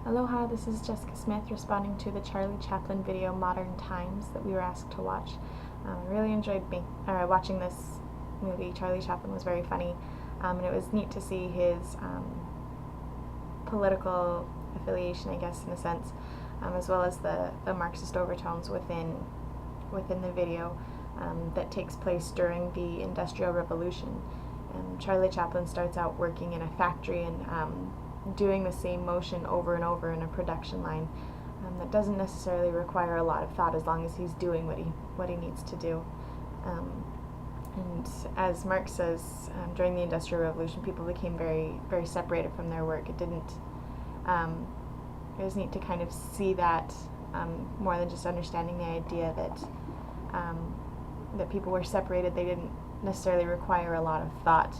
Aloha, this is Jessica Smith responding to the Charlie Chaplin video Modern Times that we were asked to watch. I really enjoyed watching this movie. Charlie Chaplin was very funny, and it was neat to see his political affiliation, I guess, in a sense, as well as the Marxist overtones within the video that takes place during the Industrial Revolution. Charlie Chaplin starts out working in a factory and doing the same motion over and over in a production line that doesn't necessarily require a lot of thought as long as he's doing what he needs to do. And as Marx says, during the Industrial Revolution, people became very, very separated from their work. It was neat to kind of see that more than just understanding the idea that people were separated. They didn't necessarily require a lot of thought.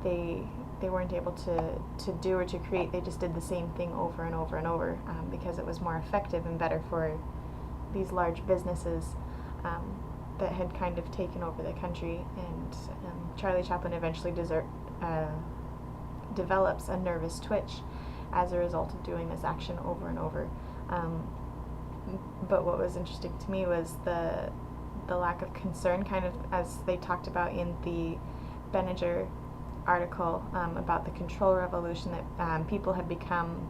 They weren't able to do or to create. They just did the same thing over and over and over because it was more effective and better for these large businesses that had kind of taken over the country. And Charlie Chaplin eventually develops a nervous twitch as a result of doing this action over and over. But what was interesting to me was the lack of concern, kind of as they talked about in the Benninger article about the control revolution, that people had become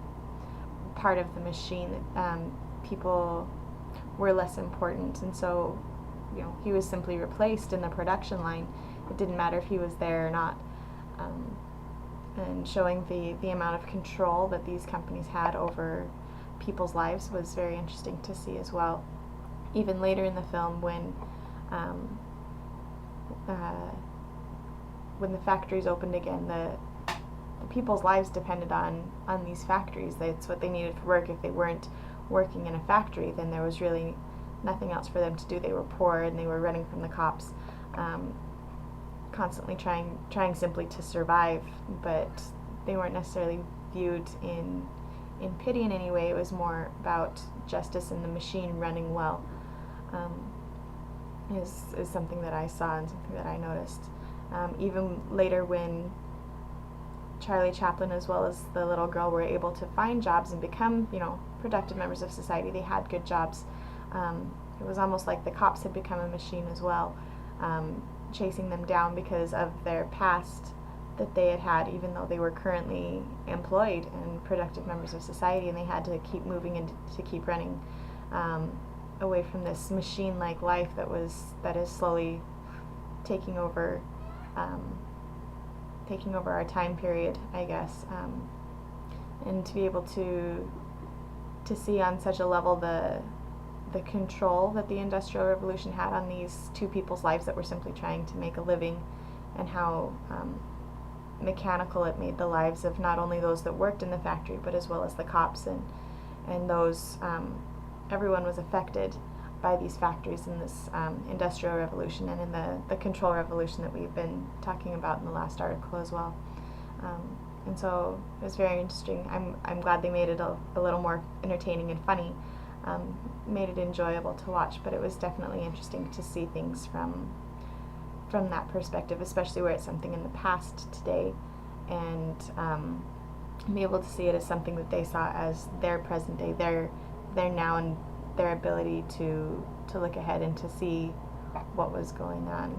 part of the machine, that people were less important, and so he was simply replaced in the production line. It didn't matter if he was there or not, and showing the amount of control that these companies had over people's lives was very interesting to see as well. Even later in the film, when the factories opened again, the people's lives depended on these factories. That's what they needed for work. If they weren't working in a factory, then there was really nothing else for them to do. They were poor and they were running from the cops, constantly trying simply to survive, but they weren't necessarily viewed in pity in any way. It was more about justice and the machine running well. Is something that I saw and something that I noticed. Even later, when Charlie Chaplin as well as the little girl were able to find jobs and become, productive members of society, they had good jobs. It was almost like the cops had become a machine as well, chasing them down because of their past that they had, even though they were currently employed and productive members of society, and they had to keep moving and to keep running away from this machine-like life that is slowly taking over our time period, I guess, and to be able to see on such a level the control that the Industrial Revolution had on these two people's lives that were simply trying to make a living, and how mechanical it made the lives of not only those that worked in the factory, but as well as the cops and those. Everyone was affected by these factories in this Industrial Revolution and in the control revolution that we've been talking about in the last article as well. And so it was very interesting. I'm glad they made it a little more entertaining and funny, made it enjoyable to watch, but it was definitely interesting to see things from that perspective, especially where it's something in the past today, and be able to see it as something that they saw as their present day, their now, and their ability to look ahead and to see what was going on.